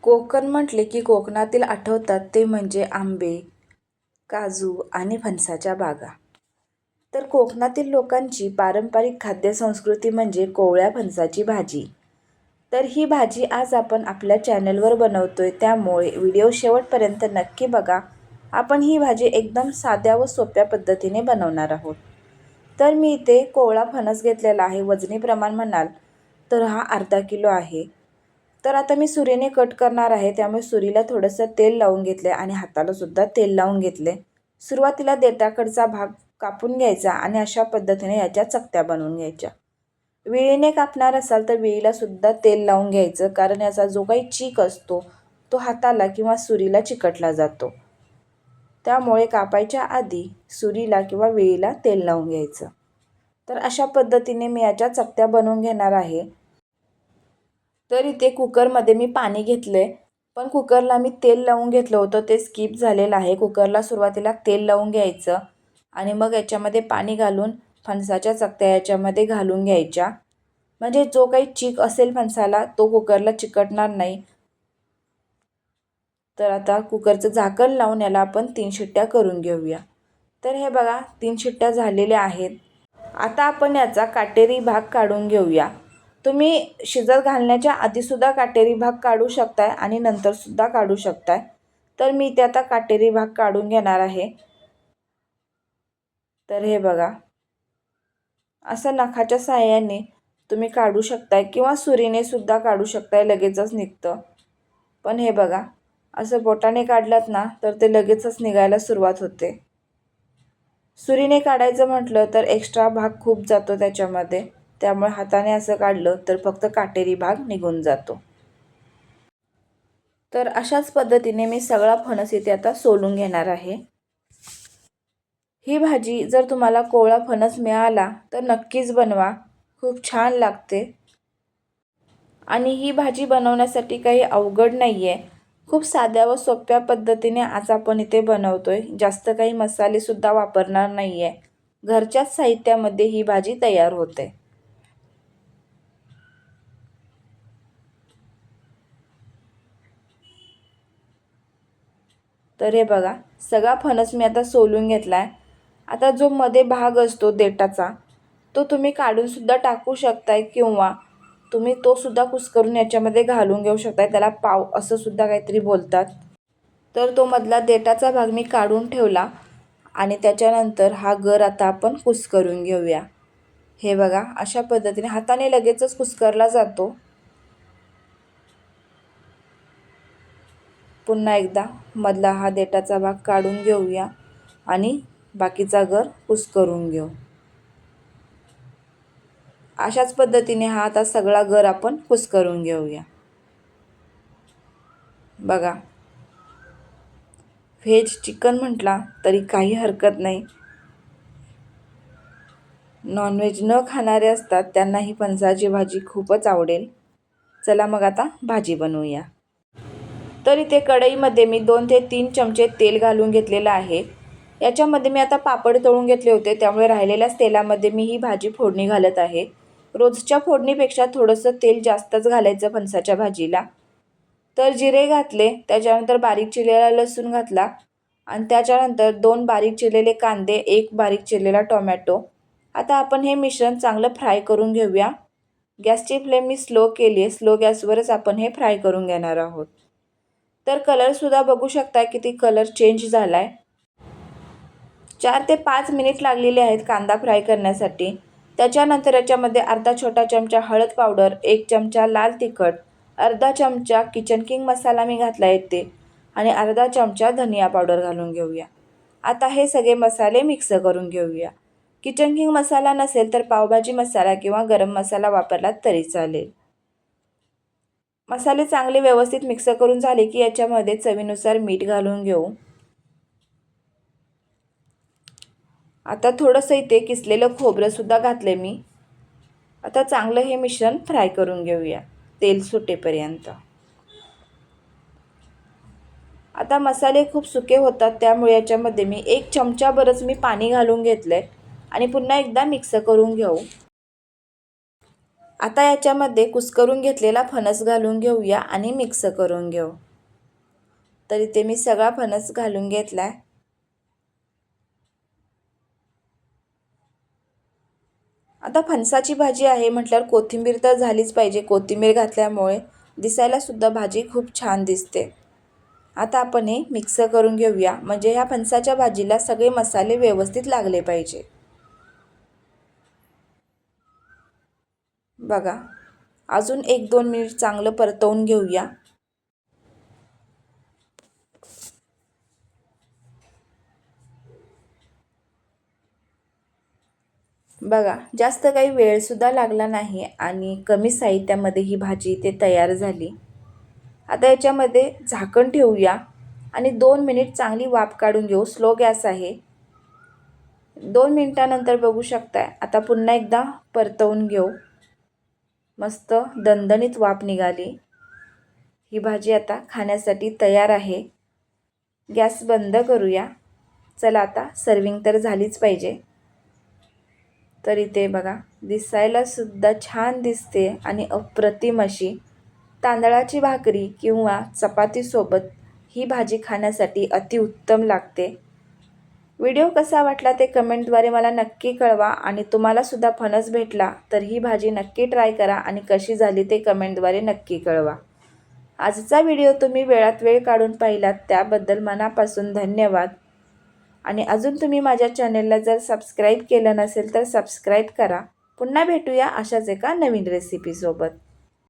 कोकण म्हटले की कोकणातील आठवतात ते म्हणजे आंबे, काजू आणि फणसाच्या बागा. तर कोकणातील लोकांची पारंपरिक खाद्यसंस्कृती म्हणजे कोवळ्या फणसाची भाजी. तर ही भाजी आज आपण आपल्या चॅनलवर बनवतोय, त्यामुळे व्हिडिओ शेवटपर्यंत नक्की बघा. आपण ही भाजी एकदम साध्या व सोप्या पद्धतीने बनवणार आहोत. तर मी इथे कोवळा फणस घेतलेला आहे. वजनी प्रमाण म्हणाल तर हा अर्धा किलो आहे. तर आता मी सुरीने कट करणार आहे, त्यामुळे सुरीला थोडंसं तेल लावून घेतले आणि हाताला सुद्धा तेल लावून घेतले. सुरुवातीला देठाकडचा भाग कापून घ्यायचा आणि अशा पद्धतीने याच्या चकत्या बनवून घ्यायच्या. विळीने कापणार असाल तर विळीला सुद्धा तेल लावून घ्यायचं, कारण याचा जो काही चीक असतो तो हाताला किंवा सुरीला चिकटला जातो. त्यामुळे कापायच्या आधी सुरीला किंवा विळीला तेल लावून घ्यायचं. तर अशा पद्धतीने मी याच्या चकत्या बनवून घेणार आहे. तर इथे कुकरमध्ये मी पाणी घेतले, पण कुकरला मी तेल लावून घेतलं होतं, ते स्किप झालेलं आहे. कुकरला सुरुवातीला तेल लावून घ्यायचं आणि मग याच्यामध्ये पाणी घालून फणसाच्या चकत्या याच्यामध्ये घालून घ्यायच्या. म्हणजे जो काही चीक असेल फणसाला तो कुकरला चिकटणार नाही. तर आता कुकरचं झाकण लावून याला आपण 3 शिट्ट्या करून घेऊया. तर हे बघा 3 शिट्ट्या झालेल्या आहेत. आता आपण याचा काटेरी भाग काढून घेऊया. तुम्ही शिजत घालण्याच्या आधीसुद्धा काटेरी भाग काढू शकताय आणि नंतरसुद्धा काढू शकताय. तर मी इथे आता काटेरी भाग काढून घेणार आहे. तर हे बघा, असं नखाच्या साहाय्याने तुम्ही काढू शकताय किंवा सुरीने सुद्धा काढू शकताय, लगेचच निघतं. पण हे बघा, असं बोटाने काढलात ना तर ते लगेचच निघायला सुरुवात होते. सुरीने काढायचं म्हटलं तर एक्स्ट्रा भाग खूप जातो त्याच्यामध्ये, त्यामुळे हाताने असं काढलं तर फक्त काटेरी भाग निघून जातो. तर अशाच पद्धतीने मी सगळा फणस इथे आता सोलून घेणार आहे. ही भाजी जर तुम्हाला कोवळा फणस मिळाला तर नक्कीच बनवा, खूप छान लागते. आणि ही भाजी बनवण्यासाठी काही अवघड नाही आहे. खूप साध्या व सोप्या पद्धतीने आज आपण इथे बनवतोय. जास्त काही मसालेसुद्धा वापरणार नाही आहे. घरच्याच साहित्यामध्ये ही भाजी तयार होते. तर हे बघा, सगळा फणस मी आता सोलून घेतला आहे. आता जो मध्ये भाग असतो देठाचा तो तुम्ही काढूनसुद्धा टाकू शकताय किंवा तुम्ही तो सुद्धा कुस्करून याच्यामध्ये घालून घेऊ शकताय. त्याला पाव असं सुद्धा काहीतरी बोलतात. तर तो मधला देठाचा भाग मी काढून ठेवला आणि त्याच्यानंतर हा गर आता आपण कुस्करून घेऊया. हे बघा, अशा पद्धतीने हाताने लगेचच कुस्करला जातो. पुन्हा एकदा मधला हा देठाचा भाग काढून घेऊया आणि बाकीचा गर कुस्करून घेऊ. अशाच पद्धतीने हा आता सगळा गर आपण कुस्करून घेऊया. बघा, व्हेज चिकन म्हटला तरी काही हरकत नाही. नॉनव्हेज न खाणारे असतात त्यांना ही फणसाची भाजी खूपच आवडेल. चला मग आता भाजी बनवूया. तर इथे कढईमध्ये मी 2 ते 3 चमचे तेल घालून घेतलेलं आहे. याच्यामध्ये मी आता पापड तळून घेतले होते, त्यामुळे राहिलेल्याच तेलामध्ये मी ही भाजी फोडणी घालत आहे. रोजच्या फोडणीपेक्षा थोडंसं तेल जास्तच घालायचं फणसाच्या भाजीला. तर जिरे घातले, त्याच्यानंतर बारीक चिरलेला लसूण घातला आणि त्याच्यानंतर 2 बारीक चिरलेले कांदे, 1 बारीक चिरलेला टोमॅटो. आता आपण हे मिश्रण चांगलं फ्राय करून घेऊया. गॅसची फ्लेम मी स्लो केली आहे. स्लो गॅसवरच आपण हे फ्राय करून घेणार आहोत. तर कलरसुद्धा बघू शकता किती कलर चेंज झाला आहे. 4 ते 5 मिनिट लागलेले आहेत कांदा फ्राय करण्यासाठी. त्याच्यानंतर याच्यामध्ये अर्धा छोटा चमचा हळद पावडर, 1 चमचा लाल तिखट, अर्धा चमचा किचन किंग मसाला मी घातला आहे ते आणि अर्धा चमचा धनिया पावडर घालून घेऊया. आता हे सगळे मसाले मिक्स करून घेऊया. किचन किंग मसाला नसेल तर पावभाजी मसाला किंवा गरम मसाला वापरला तरी चालेल. मसाले चांगले व्यवस्थित मिक्स करून झाले की याच्यामध्ये चवीनुसार मीठ घालून घेऊ. आता थोडंसं इथे किसलेलं खोबरंसुद्धा घातले मी. आता चांगलं हे मिश्रण फ्राय करून घेऊया तेल सुटेपर्यंत. आता मसाले खूप सुके होतात, त्यामुळे याच्यामध्ये मी 1 चमचाभरच मी पाणी घालून घेतलं आहे आणि पुन्हा एकदा मिक्स करून घेऊ. आता याच्यामध्ये कुस्करून घेतलेला फणस घालून घेऊया आणि मिक्स करून घेऊ. तर इथे मी सगळा फणस घालून घेतलाय. आता फणसाची भाजी आहे म्हटल्यावर कोथिंबीर तर झालीच पाहिजे. कोथिंबीर घातल्यामुळे दिसायला सुद्धा भाजी खूप छान दिसते. आता आपण हे मिक्स करून घेऊया, म्हणजे ह्या फणसाच्या भाजीला सगळे मसाले व्यवस्थित लागले पाहिजे. बघा, अजून 1-2 मिनिट चांगलं परतवून घेऊया. बघा, जास्त काही वेळसुद्धा लागला नाही आणि कमी साहित्यामध्ये ही भाजी ते तयार झाली. आता याच्यामध्ये झाकण ठेवूया आणि 2 मिनिट चांगली वाफ काढून घेऊ. स्लो गॅस आहे. 2 मिनिटानंतर बघू शकताय. आता पुन्हा एकदा परतवून घेऊ. मस्त दणदणीत वाफ निघाली. ही भाजी आता खाण्यासाठी तयार आहे. गॅस बंद करूया. चला, आता सर्विंग तर झालीच पाहिजे. तर इथे बघा, दिसायला सुद्धा छान दिसते आणि अप्रतिम अशी तांदळाची भाकरी किंवा चपातीसोबत ही भाजी खाण्यासाठी अतिउत्तम लागते. व्हिडिओ कसा वाटला ते कमेंटद्वारे मला नक्की कळवा आणि तुम्हाला सुद्धा फणस भेटला तर ही भाजी नक्की ट्राय करा आणि कशी झाली ते कमेंटद्वारे नक्की कळवा. आजचा व्हिडिओ तुम्ही वेळात वेळ काढून पाहिलात त्याबद्दल मनापासून धन्यवाद. आणि अजून तुम्ही माझ्या चॅनेलला जर सबस्क्राईब केलं नसेल तर सबस्क्राईब करा. पुन्हा भेटूया अशाच एका नवीन रेसिपीसोबत.